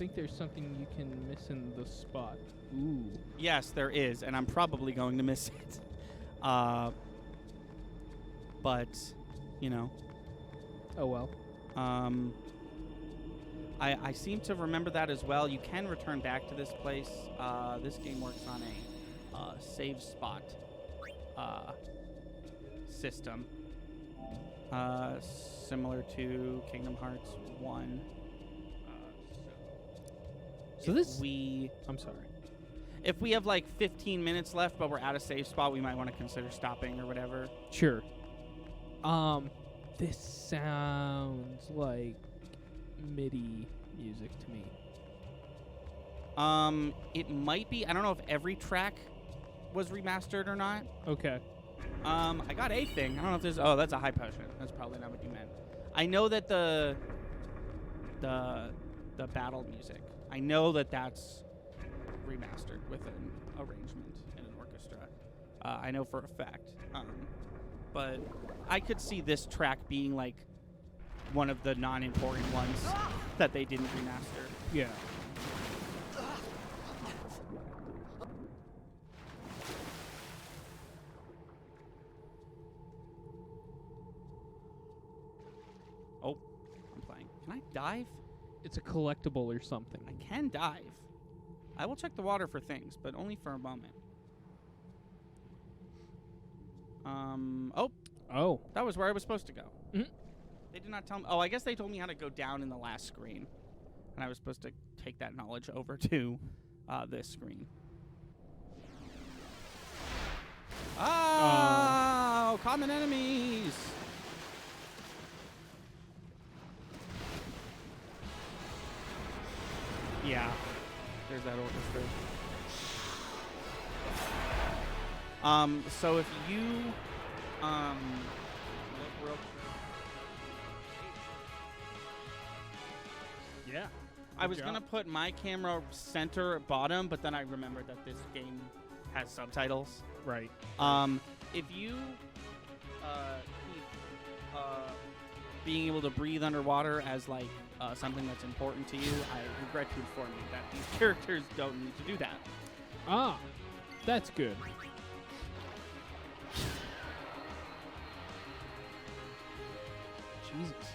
think there's something you can miss in the spot. Ooh. Yes, there is, and I'm probably going to miss it. But, you know. Oh, well. I seem to remember that as well. You can return back to this place. This game works on a save spot system, similar to Kingdom Hearts 1. I'm sorry. If we have like 15 minutes left, but we're at a save spot, we might want to consider stopping or whatever. Sure. This sounds like MIDI music to me. It might be. I don't know if every track was remastered or not. Okay. I got a thing. I don't know if there's. Oh, that's a high potion. That's probably not what you meant. I know that the battle music. I know that that's remastered with an arrangement and an orchestra. I know for a fact. But I could see this track being like one of the non-important ones that they didn't remaster. Yeah. Oh, I'm playing. Can I dive? It's a collectible or something. I can dive. I will check the water for things, but only for a moment. Oh, that was where I was supposed to go. Mm-hmm. They did not tell me. Oh, I guess they told me how to go down in the last screen. And I was supposed to take that knowledge over to this screen. Oh, common enemies. Yeah, there's that orchestra. So if you, look real quick. Yeah. I was going to put my camera center bottom, but then I remembered that this game has subtitles. Right. If you keep being able to breathe underwater as like something that's important to you, I regret to inform you that these characters don't need to do that. Ah, that's good. Jesus.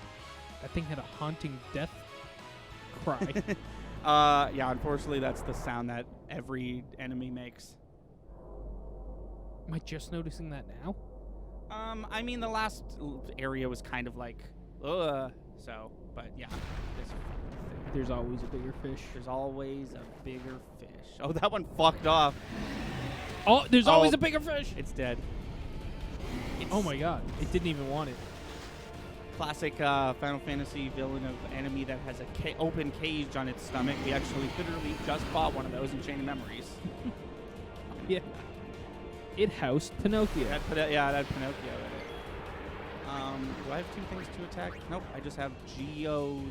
That thing had a haunting death cry. Yeah, unfortunately, that's the sound that every enemy makes. Am I just noticing that now? I mean, the last area was kind of like, so, but yeah. There's always a bigger fish. There's always a bigger fish. Oh, that one fucked off. Oh, there's always a bigger fish. It's dead. Oh my god, it didn't even want it. Classic Final Fantasy villain of enemy that has a open cage on its stomach. We actually literally just bought one of those in Chain of Memories. Yeah. It housed Pinocchio. That had Pinocchio in it. Do I have two things to attack? Nope, I just have Geo...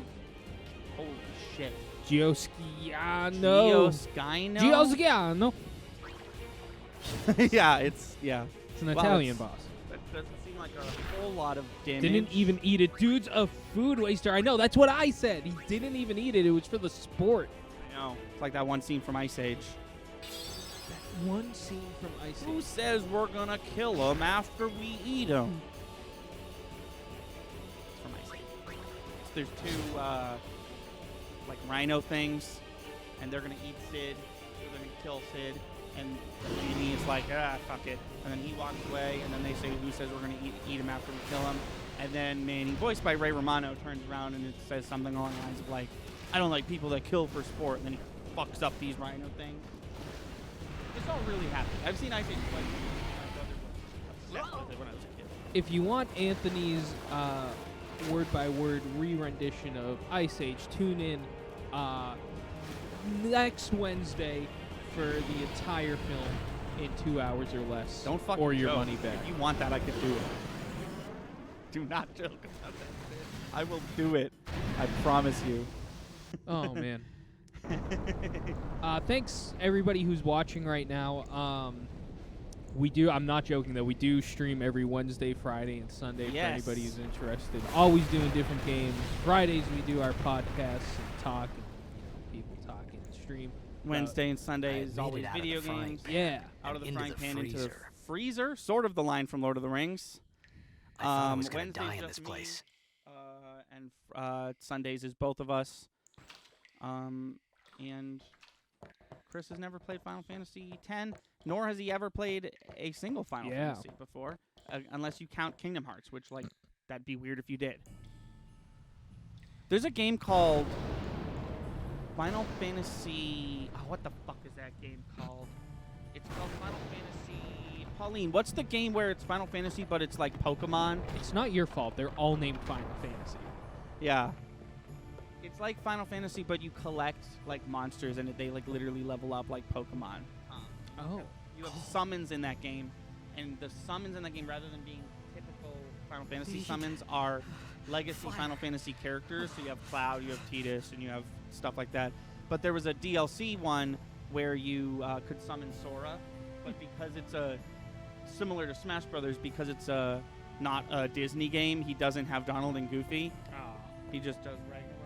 Holy shit. Geosciano. Geosciano. Yeah, it's an Italian boss. That doesn't seem like a whole lot of damage. Didn't even eat it. Dude's a food waster. I know, that's what I said. He didn't even eat it. It was for the sport. I know. It's like that one scene from Ice Age. One scene from Ice Age. Who says we're gonna kill him after we eat him? It's from Ice Age. So there's two, like rhino things, and they're gonna eat Sid. They're gonna kill Sid, and Manny is like, fuck it. And then he walks away, and then they say, who says we're gonna eat him after we kill him? And then Manny, voiced by Ray Romano, turns around and it says something along the lines of like, I don't like people that kill for sport. And then he fucks up these rhino things. It's all really happy. I've seen Ice Age like my brother was when I was a kid. If you want Anthony's word-by-word re-rendition of Ice Age, tune in next Wednesday for the entire film in 2 hours or less. Don't fucking or your joke. money back. If you want that, I could do it. Do not joke about that. I will do it. I promise you. Oh, man. Thanks, everybody who's watching right now. I'm not joking, though. We do stream every Wednesday, Friday, and Sunday for anybody who's interested. Always doing different games. Fridays, we do our podcasts and talk. And, people stream. Wednesday and Sunday I is made always it out of video the frying games. pan Yeah. Out of the into frying the pan into the freezer. freezer, sort of the line from Lord of the Rings. I thought I was gonna Wednesday's die in just this me, place. and Sundays is both of us. And Chris has never played Final Fantasy X, nor has he ever played a single Final Yeah. Fantasy before, unless you count Kingdom Hearts, which, like, that'd be weird if you did. There's a game called Final Fantasy... Oh, what the fuck is that game called? It's called Final Fantasy... Pauline, what's the game where it's Final Fantasy, but it's like Pokemon? It's not your fault. They're all named Final Fantasy. Yeah. It's like Final Fantasy, but you collect, like, monsters, and they, like, literally level up like Pokemon. Oh. You have summons in that game, and the summons in that game, rather than being typical Final Fantasy summons, are legacy Final Fantasy characters. So you have Cloud, you have Tidus, and you have stuff like that. But there was a DLC one where you could summon Sora, but because it's similar to Smash Brothers, because it's not a Disney game, he doesn't have Donald and Goofy. Oh. He just does Ragnarok.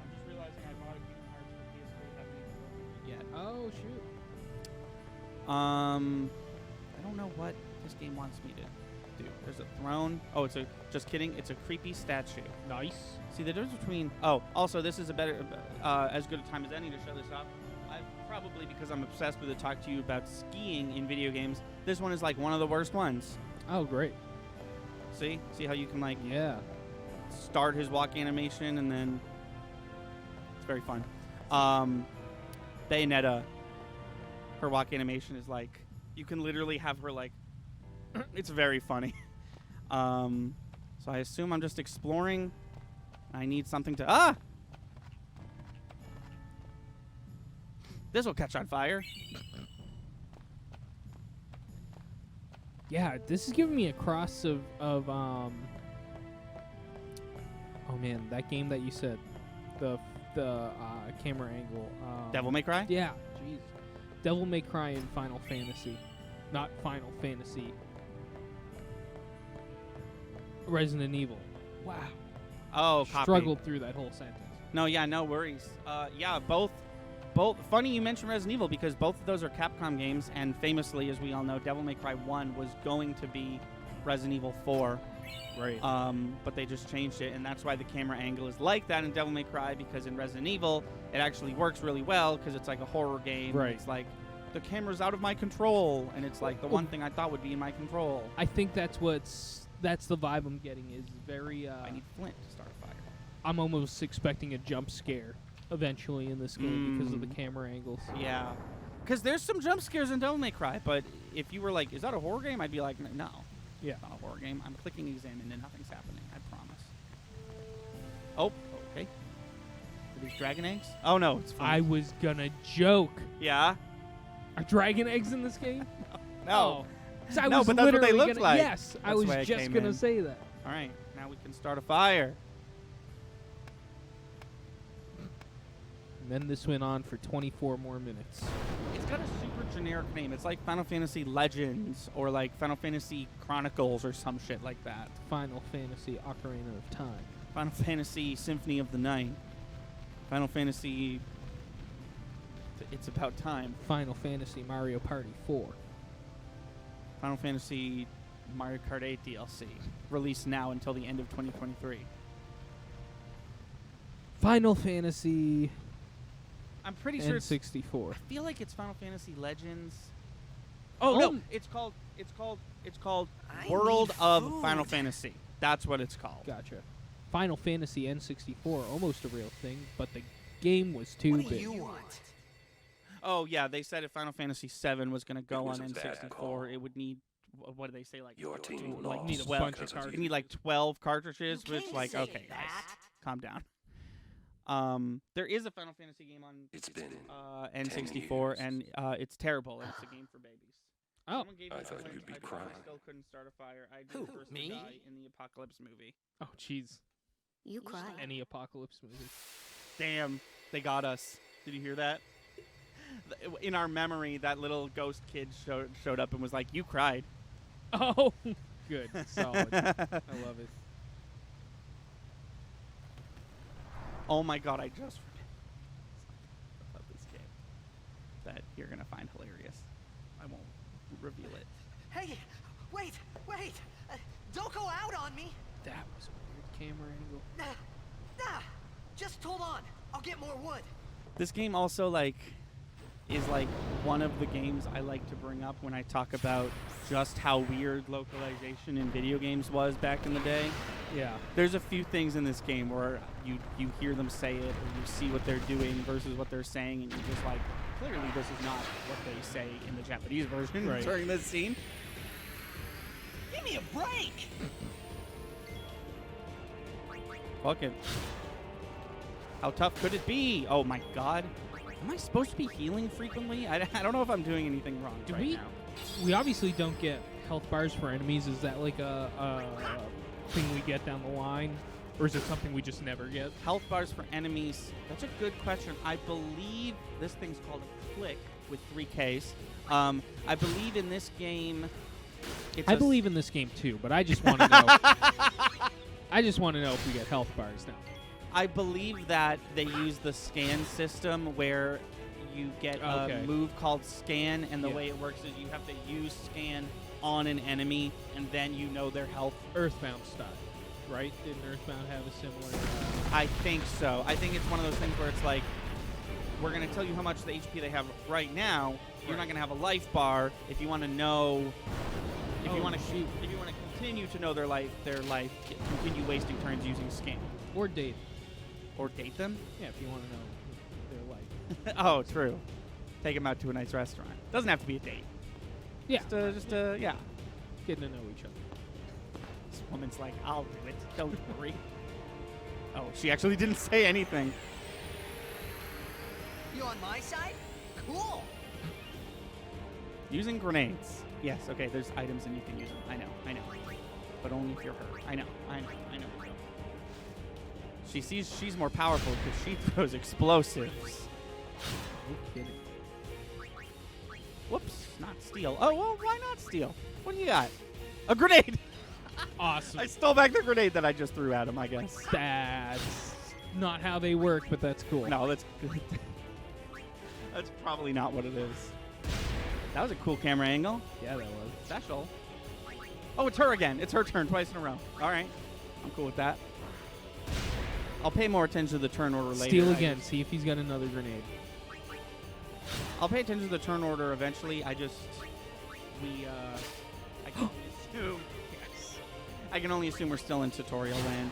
I'm just realizing I bought a Kingdom Hearts for PS3, haven't even opened it yet. Oh, shoot. I don't know what this game wants me to do. There's a throne. Oh, just kidding. It's a creepy statue. Nice. See, the difference between... Oh, also, this is a better, as good a time as any to show this off. Probably because I'm obsessed with it, talk to you about skiing in video games. This one is, like, one of the worst ones. Oh, great. See? See how you can, like, Yeah. start his walk animation, and then... It's very fun. Bayonetta, her walk animation is, like... You can literally have her, like... It's very funny. So I assume I'm just exploring. I need something to... Ah! This will catch on fire. Yeah, this is giving me a cross of oh man, that game that you said, the camera angle. Devil May Cry? Yeah, jeez. Devil May Cry in Final Fantasy, not Final Fantasy. Resident Evil. Wow. Oh, copy. Struggled through that whole sentence. No, yeah, no worries. Yeah, both. Funny you mentioned Resident Evil because both of those are Capcom games, and famously, as we all know, Devil May Cry 1 was going to be Resident Evil 4. Right. But they just changed it, and that's why the camera angle is like that in Devil May Cry, because in Resident Evil, it actually works really well because it's like a horror game. Right. It's like, the camera's out of my control, and it's like the one thing I thought would be in my control. I think that's the vibe I'm getting is very... I need flint to start a fire. I'm almost expecting a jump scare eventually in this game because of the camera angles. Yeah. Because there's some jump scares in Devil May Cry, but if you were like, is that a horror game? I'd be like, no. Yeah. It's not a horror game. I'm clicking examine and nothing's happening. I promise. Oh, okay. Are these dragon eggs? Oh, no. It's fine. I was gonna joke. Yeah? Are dragon eggs in this game? No. Oh. 'Cause I No, was but that's what they literally look gonna, like. Yes, I That's was why I just came gonna in. say that. All right. Now we can start a fire. And then this went on for 24 more minutes. It's got a super generic name. It's like Final Fantasy Legends or like Final Fantasy Chronicles or some shit like that. Final Fantasy Ocarina of Time. Final Fantasy Symphony of the Night. Final Fantasy... It's About Time. Final Fantasy Mario Party 4. Final Fantasy Mario Kart 8 DLC. Released now until the end of 2023. Final Fantasy I'm pretty sure it's... N64. I feel like it's Final Fantasy Legends. Oh, no. It's called World of Final Fantasy. That's what it's called. Gotcha. Final Fantasy N64, almost a real thing, but the game was too What do big. you want? Oh, yeah. They said if Final Fantasy 7 was going to go on was a bad call. N64, it would need... What do they say? Like Your team like lost. need a bunch of because cartridges. You need like 12 cartridges, You which can't like say okay, guys, that. calm down. There is a Final Fantasy game on It's been N64, 10 and it's terrible. It's a game for babies. Oh. Someone gave I me a thought flint. you'd be I crying. still couldn't start a fire. I Who, did first me? to die in the Apocalypse movie. Oh, jeez. You cry. Any apocalypse movie. Damn, they got us. Did you hear that? In our memory, that little ghost kid showed up and was like, "You cried." Oh, good. Solid. I love it. Oh my god, I just that you're gonna find hilarious. I won't reveal it. Hey, wait! Don't go out on me! That was a weird camera angle. Nah, just hold on. I'll get more wood. This game also is one of the games I like to bring up when I talk about just how weird localization in video games was back in the day. Yeah. There's a few things in this game where you hear them say it, or you see what they're doing versus what they're saying, and you're just like, clearly this is not what they say in the Japanese version Right. during this scene. Give me a break! Fuck it. How tough could it be? Oh my god. Am I supposed to be healing frequently? I don't know if I'm doing anything wrong Do right we? now. We obviously don't get health bars for enemies. Is that like a thing we get down the line, or is it something we just never get? Health bars for enemies. That's a good question. I believe this thing's called a click with 3 Ks. I believe in this game. I believe in this game too, but I just want to know. I just want to know if we get health bars now. I believe that they use the scan system where you get a move called scan, and the way it works is you have to use scan on an enemy, and then you know their health. Earthbound style, right? Didn't Earthbound have a similar? I think so. I think it's one of those things where it's like, we're going to tell you how much the HP they have right now. You're not going to have a life bar. If you want to know, if you want to continue to know their life, continue wasting turns using scan. Or date. Or date them? Yeah, if you want to know their life. Oh, true. Take them out to a nice restaurant. Doesn't have to be a date. Yeah. Yeah. Getting to know each other. This woman's like, I'll do it. Don't worry. Oh, she actually didn't say anything. You on my side? Cool! Using grenades. Yes, okay, there's items and you can use them. I know. But only if you're her. I know. She sees she's more powerful because she throws explosives. No kidding. Whoops, not steal. Oh, well, why not steal? What do you got? A grenade! Awesome. I stole back the grenade that I just threw at him, I guess. That's not how they work, but that's cool. No, that's good. That's probably not what it is. That was a cool camera angle. Yeah, that was. Special. Oh, it's her again. It's her turn twice in a row. All right. I'm cool with that. I'll pay more attention to the turn order later. Steal again. See if he's got another grenade. I'll pay attention to the turn order eventually. I can assume. Yes. I can only assume we're still in tutorial land.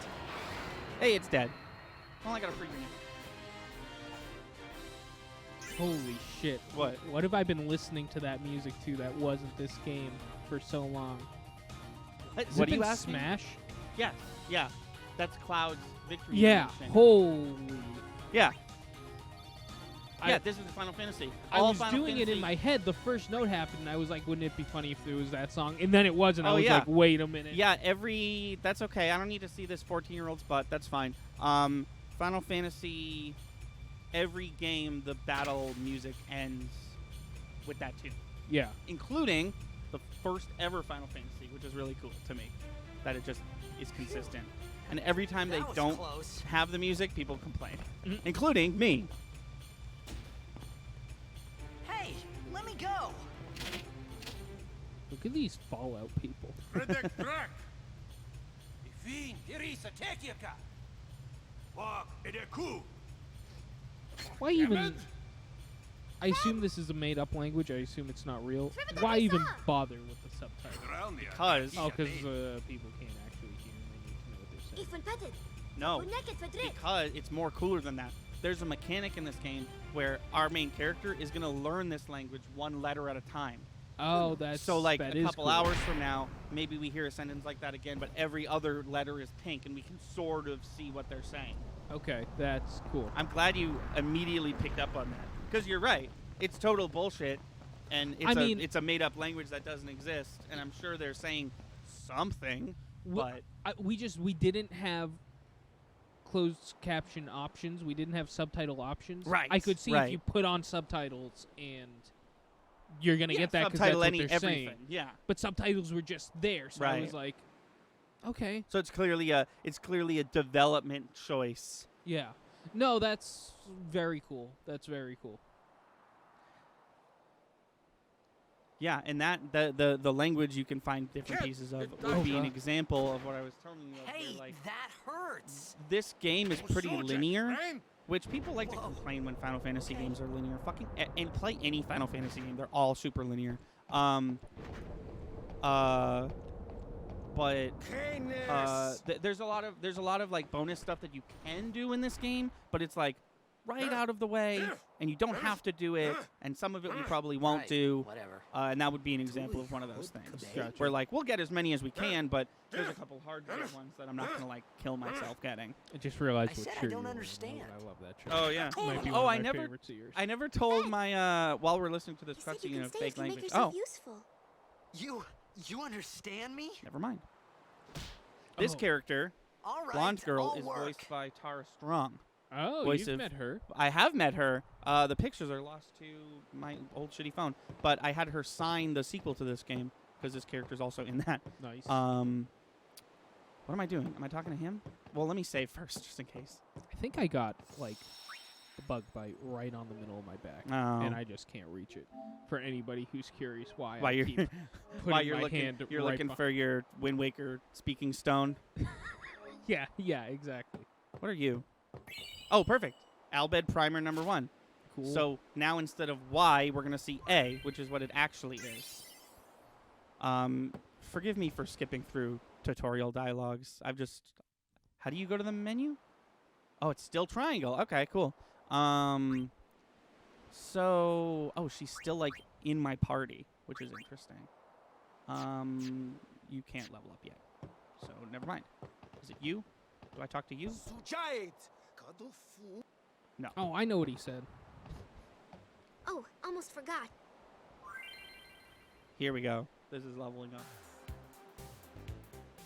Hey, it's dead. Well, I got a free grenade. Holy shit. What? What have I been listening to that music to that wasn't this game for so long? Has What it are you been asking? Smash? Yes. Yeah. That's Cloud's victory. Yeah. animation. Holy. Yeah. I- Yeah, this is Final Fantasy. I All was Final doing it in Fantasy- my head. The first note happened, and I was like, wouldn't it be funny if it was that song? And then it was, and I Oh, was yeah. like, wait a minute. Yeah, that's okay. I don't need to see this 14-year-old's butt. That's fine. Final Fantasy, every game, the battle music ends with that tune, Yeah. including the first ever Final Fantasy, which is really cool to me, that it just is consistent. And every time they That was don't close. have the music, people complain, Mhm. including me. Hey, let me go! Look at these Fallout people. Why even... I assume this is a made-up language. I assume it's not real. Why even bother with the subtitles? Because Oh, because people can't actually hear and they need to know what they're saying. Even better. no, Naked for drink. because it's more cooler than that. There's a mechanic in this game where our main character is going to learn this language one letter at a time. Oh, that's So, like, that a is couple cool. hours from now, maybe we hear a sentence like that again, but every other letter is pink, and we can sort of see what they're saying. Okay, that's cool. I'm glad you immediately picked up on that. Because you're right. It's total bullshit, and it's a made-up language that doesn't exist, and I'm sure they're saying something, but... We didn't have closed caption options. We didn't have subtitle options. Right, I could see right. if you put on subtitles and you're going to Yeah, get that because that's subtitle what any they're everything. saying. Yeah. But subtitles were just there, so I Right. was like, okay. So it's clearly a development choice. Yeah. No, that's very cool. That's very cool. Yeah, and that the language you can find different pieces of would be an example of what I was telling you. Of Hey, where, like, that hurts. this game is pretty linear, which people like to complain when Final Fantasy games are linear. And play any Final Fantasy game; they're all super linear. But there's a lot of like bonus stuff that you can do in this game, but it's like right out of the way, and you don't have to do it, and some of it we probably won't do. Whatever. And that would be an example of one of those things. Where like we'll get as many as we can, but there's a couple hard ones that I'm not gonna like kill myself getting. I just realized I what said I cheer don't you were. understand. I love that show. Oh yeah. Might be Oh, one I of my never favorites of yours. I never told my while we're listening to this You said cutscene you of can stay fake if you make language. yourself Oh, useful. You understand me? never mind. This Oh. character, All right. blonde girl, I'll is work. voiced by Tara Strong. Oh, voice you've of- met her. I have met her. The pictures are lost to my old shitty phone, but I had her sign the sequel to this game because this character's also in that. Nice. What am I doing? Am I talking to him? Well, let me save first, just in case. I think I got like a bug bite right on the middle of my back, Oh. and I just can't reach it. For anybody who's curious why, While I you're keep putting while you're my looking, hand you're right looking beh- for your Wind Waker speaking stone. Yeah, exactly. What are you? Oh, perfect. Albed Primer number 1. Cool. So now instead of Y, we're gonna see A, which is what it actually is. Forgive me for skipping through tutorial dialogues. How do you go to the menu? Oh, it's still triangle. Okay, cool. She's still like in my party, which is interesting. You can't level up yet, so never mind. Is it you? Do I talk to you? No. Oh, I know what he said. Oh, almost forgot. Here we go. This is leveling up.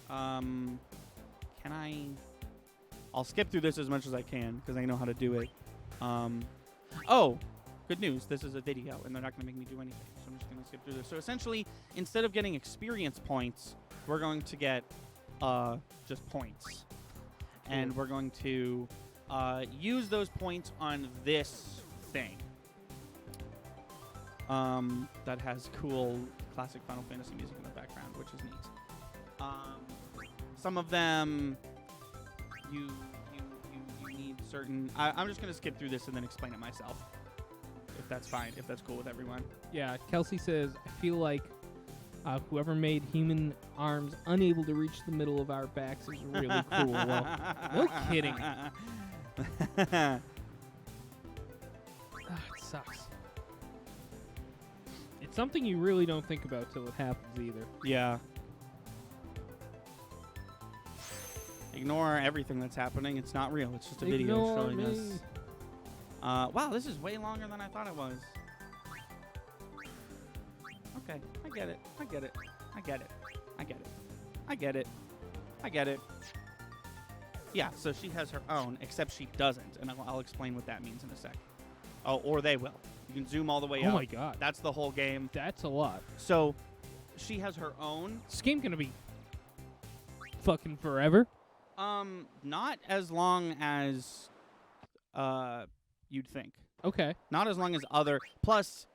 Can I? I'll skip through this as much as I can because I know how to do it. Oh, good news. This is a video, and they're not going to make me do anything. So I'm just going to skip through this. So essentially, instead of getting experience points, we're going to get just points. And we're going to use those points on this thing. That has cool classic Final Fantasy music in the background, which is neat. Some of them you need certain. I'm just gonna skip through this and then explain it myself, if that's fine, if that's cool with everyone. Yeah, Kelsey says, I feel like whoever made human arms unable to reach the middle of our backs is really cool. Well, no kidding. It sucks. It's something you really don't think about till it happens either. Yeah. Ignore everything that's happening. It's not real. It's just a video Ignore showing me. us. Wow, this is way longer than I thought it was. Okay, I get it. I get it. I get it. I get it. I get it. I get it. Yeah, so she has her own, except she doesn't, and I'll explain what that means in a sec. Oh, or they will. You can zoom all the way Oh out. my god. That's the whole game. That's a lot. So, she has her own. This game gonna be fucking forever. Not as long as you'd think. Okay. Not as long as other. Plus,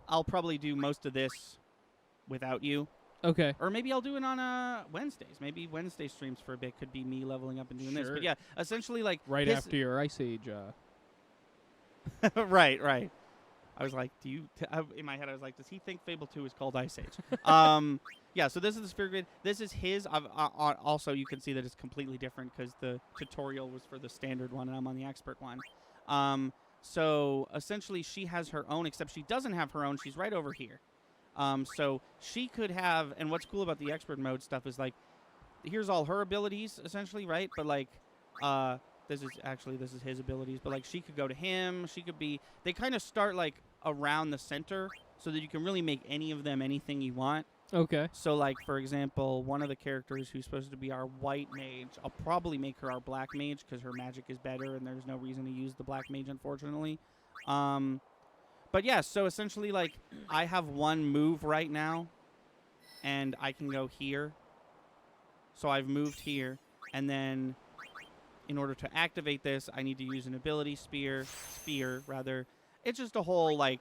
I'll probably do most of this without you. Okay. Or maybe I'll do it on Wednesdays. Maybe Wednesday streams for a bit could be me leveling up and doing this. Sure. But yeah, essentially like Right after your Ice Age. right. I was like, in my head I was like, does he think Fable 2 is called Ice Age? Yeah, so this is the Spirit Grid. This is his. Also, you can see that it's completely different because the tutorial was for the standard one and I'm on the expert one. So essentially she has her own, except she doesn't have her own. She's right over here. So she could have, and what's cool about the expert mode stuff is like, here's all her abilities essentially, right? But like, this is his abilities. But like, she could go to him. She could be. They kind of start like around the center, so that you can really make any of them anything you want. Okay. So like, for example, one of the characters who's supposed to be our white mage, I'll probably make her our black mage because her magic is better, and there's no reason to use the black mage, unfortunately. But yeah, so essentially, like, I have one move right now, and I can go here. So I've moved here, and then in order to activate this, I need to use an ability sphere, rather. It's just a whole, like,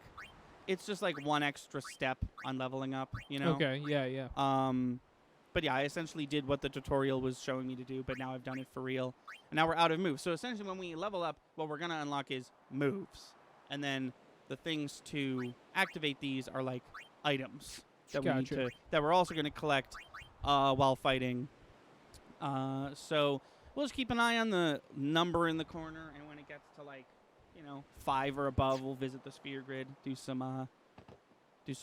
it's just like one extra step on leveling up, you know? Okay, yeah. But yeah, I essentially did what the tutorial was showing me to do, but now I've done it for real. And now we're out of moves. So essentially when we level up, what we're going to unlock is moves. And then the things to activate these are like items that we need to, that we're also going to collect while fighting. So we'll just keep an eye on the number in the corner, and when it gets to like, 5 or above, we'll visit the sphere grid, do some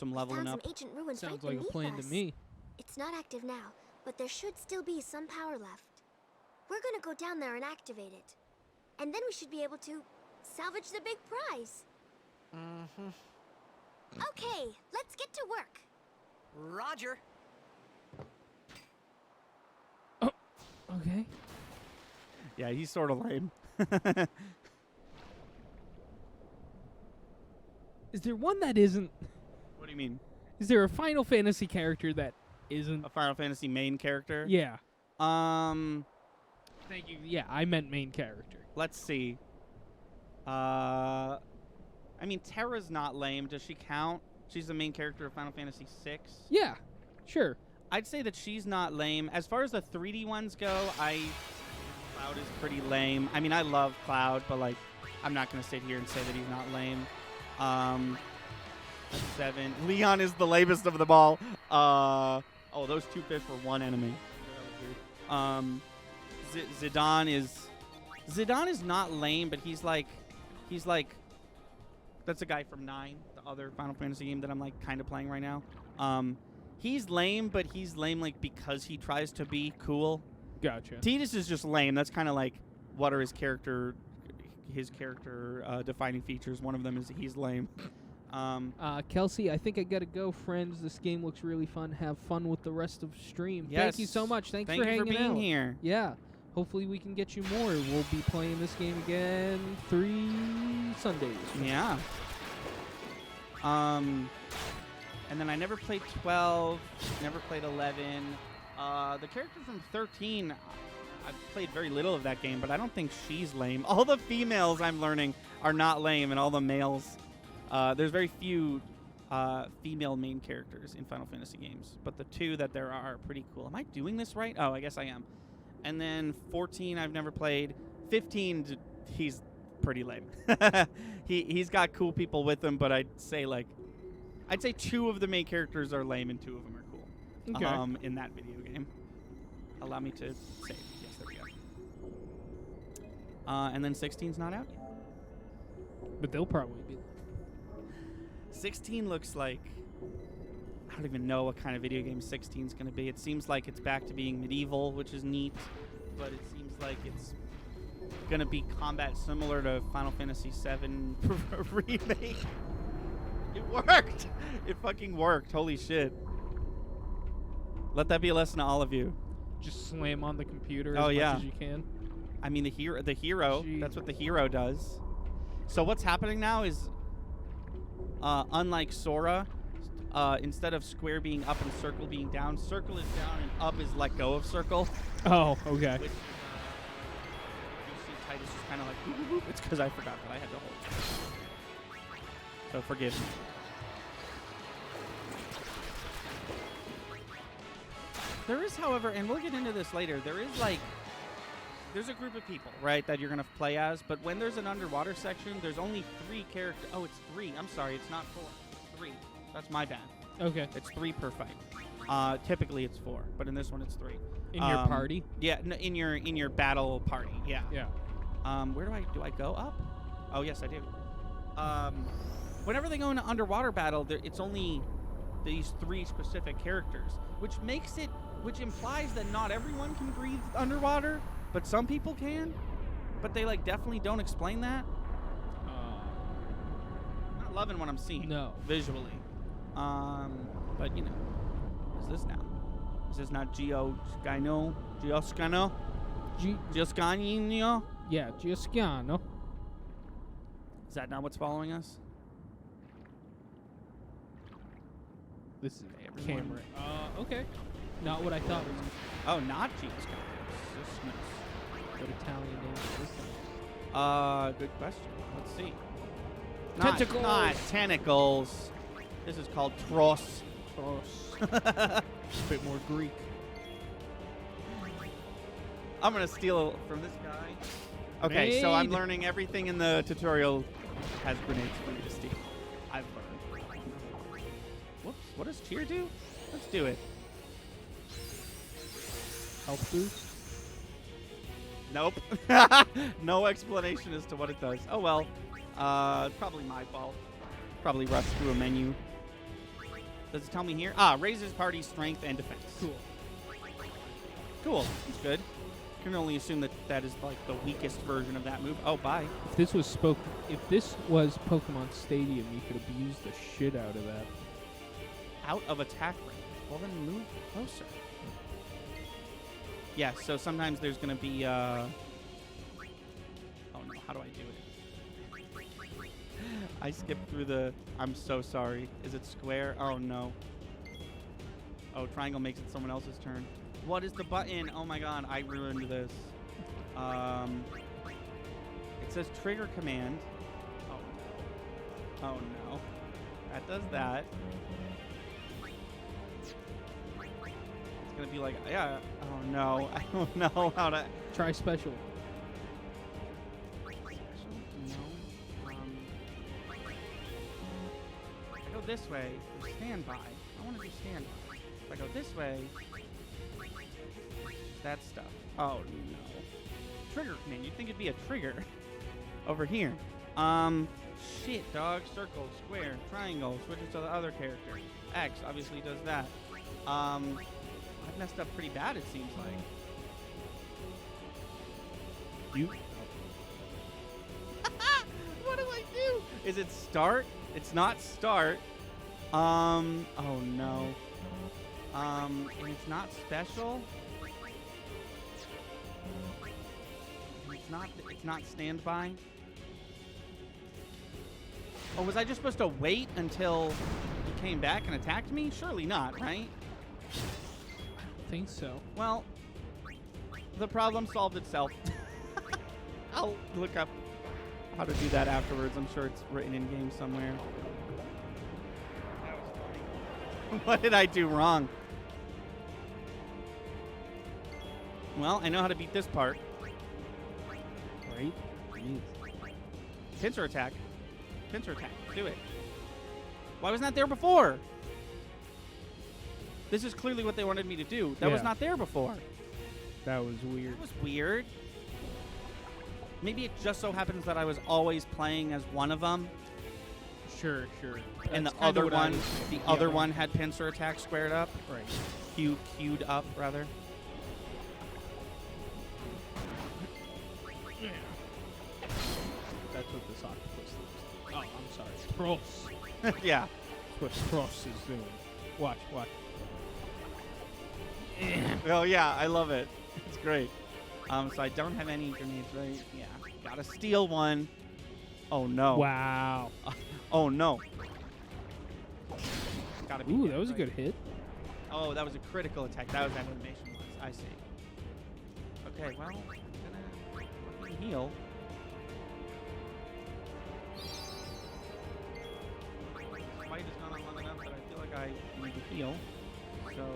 leveling up. Some ancient ruins Sounds right like a plan beneath to me. It's not active now, but there should still be some power left. We're gonna go down there and activate it. And then we should be able to salvage the big prize. Mm-hmm. Okay, let's get to work. Roger. Okay. Yeah, he's sort of lame. Is there one that isn't? What do you mean? Is there a Final Fantasy character that isn't? A Final Fantasy main character? Yeah. Thank you. Yeah, I meant main character. Let's see. I mean, Terra's not lame. Does she count? She's the main character of Final Fantasy VI. Yeah, sure. I'd say that she's not lame. As far as the 3D ones go, Cloud is pretty lame. I mean, I love Cloud, but like, I'm not gonna sit here and say that he's not lame. 7. Leon is the lamest of them all. Those 2 fish were one enemy. Zidane is not lame, but he's like that's a guy from 9, the other Final Fantasy game that I'm like kind of playing right now. He's lame, but he's lame like because he tries to be cool. Gotcha. Tidus is just lame. That's kind of like what are his character defining features. One of them is he's lame. Kelsey, I think I gotta go, friends. This game looks really fun. Have fun with the rest of stream. Yes. Thank you so much. Thanks Thank for you hanging for being out. here. Yeah. Hopefully we can get you more. We'll be playing this game again 3 Sundays. Yeah. And then I never played 12, never played 11. The character from 13, I've played very little of that game, but I don't think she's lame. All the females I'm learning are not lame, and all the males, there's very few female main characters in Final Fantasy games, but the 2 that there are pretty cool. Am I doing this right? Oh, I guess I am. And then 14, I've never played. 15, he's pretty lame. He's got cool people with him, but I'd say 2 of the main characters are lame and 2 of them are cool. Okay. In that video game. Allow me to save. Yes, there we go. And then 16's not out yet. But they'll probably be. 16 looks like, I don't even know what kind of video game 16's going to be. It seems like it's back to being medieval, which is neat, but it seems like it's going to be combat similar to Final Fantasy VII Remake. It worked! It fucking worked. Holy shit. Let that be a lesson to all of you. Just slam on the computer as Oh, much yeah. as you can. I mean, the hero, Gee. that's what the hero does. So what's happening now is, unlike Sora, instead of square being up and circle being down, circle is down and up is let go of circle. Oh, okay. Which, you see Titus is kind of like, whoop, whoop. It's because I forgot that I had to hold. So forgive me. There is, however, and we'll get into this later, there's a group of people, right, that you're going to play as, but when there's an underwater section, there's only 3 characters. Oh, it's 3. I'm sorry, it's not 4. It's 3. That's my bad. Okay. It's 3 per fight. Typically it's 4, but in this one it's 3. In your party? Yeah, in your battle party. Yeah. Yeah. Where do I go up? Oh yes, I do. Whenever they go into underwater battle, it's only these 3 specific characters, which implies that not everyone can breathe underwater, but some people can. But they definitely don't explain that. Not loving what I'm seeing. No. Visually. But what's this now? Is this not Gioscano? Gioscano? Gioscanino? Yeah, Gioscano. Is that not what's following us? This is camera. Okay. Not what I thought was Oh, not Gioscano. what Italian name is this time. Good question. Let's see. Tentacles. Not tentacles. This is called Tros. A bit more Greek. I'm going to steal from this guy. Okay, so I'm learning everything in the tutorial has grenades for me to steal. I've learned. Whoops. What does cheer do? Let's do it. Health boost. Nope. No explanation as to what it does. Oh, well. Probably my fault. Probably rushed through a menu. Does it tell me here? Raises party strength and defense. Cool. Cool. That's good. Can only assume that that is like the weakest version of that move. Oh, bye. If this was Pokemon Stadium, you could abuse the shit out of that. Out of attack range. Well, then move closer. Yeah, so sometimes there's going to be, oh no, how do I do it? I skipped through the, I'm so sorry. Is it square? Oh, no. Oh, triangle makes it someone else's turn. What is the button? Oh my god, I ruined this. It says trigger command. Oh no. Oh no. That does that. It's gonna be like, yeah. Oh no. I don't know how to. Try special. No. I go this way. Standby. I want to do standby. If I go this way. That stuff. Oh no. Trigger command. You'd think it'd be a trigger. Over here. Shit, dog. Circle, square, triangle. Switches to the other character. X obviously does that. I've messed up pretty bad, it seems like. You. What do I do? Is it start? It's not start. Oh no. And it's not special. It's not standby. Oh, was I just supposed to wait until he came back and attacked me? Surely not, right? I don't think so. Well, the problem solved itself. I'll look up how to do that afterwards. I'm sure it's written in game somewhere. That was funny. What did I do wrong? Well, I know how to beat this part. Right? Jeez. Pincer attack. Pincer attack. Do it. Why wasn't that there before? This is clearly what they wanted me to do. That was not there before. That was weird. That was weird. Maybe it just so happens that I was always playing as one of them. Sure. And the That's kinda other what I one, was- the yeah. other one had pincer attack squared up. Right. Queued up, rather. That's what this octopus looks like. Oh, I'm sorry. Tross. Yeah. That's what Tross is doing. Watch. Oh, yeah, I love it. It's great. So I don't have any grenades, right? Yeah. Gotta steal one. Oh, no. Wow. Oh, no. Gotta be Ooh, dead, that was a right? good hit. Oh, that was a critical attack. That was animation was. I see. Okay, well, I'm gonna heal. This fight has gone on long enough that I feel like I need to heal. So, I will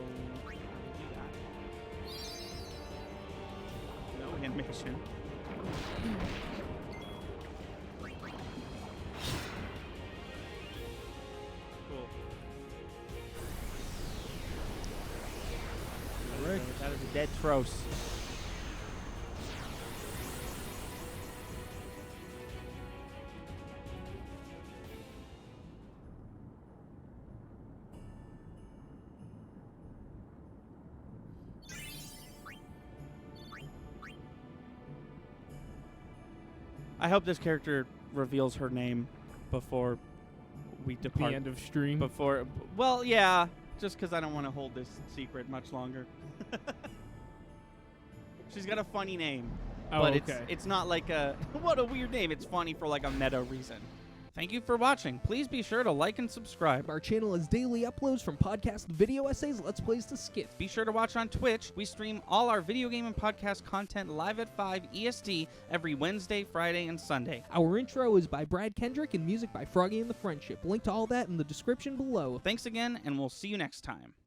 do that. No animation. Cool. Right. That is a dead Tros. I hope this character reveals her name before we The depart. end of stream. Before, well, yeah, just because I don't want to hold this secret much longer. She's got a funny name, Oh, but okay. it's not like a what a weird name. It's funny for like a meta reason. Thank you for watching. Please be sure to like and subscribe. Our channel has daily uploads from podcast video essays, let's plays to skits. Be sure to watch on Twitch. We stream all our video game and podcast content live at 5 EST every Wednesday, Friday, and Sunday. Our intro is by Brad Kendrick and music by Froggy and the Friendship. Link to all that in the description below. Thanks again, and we'll see you next time.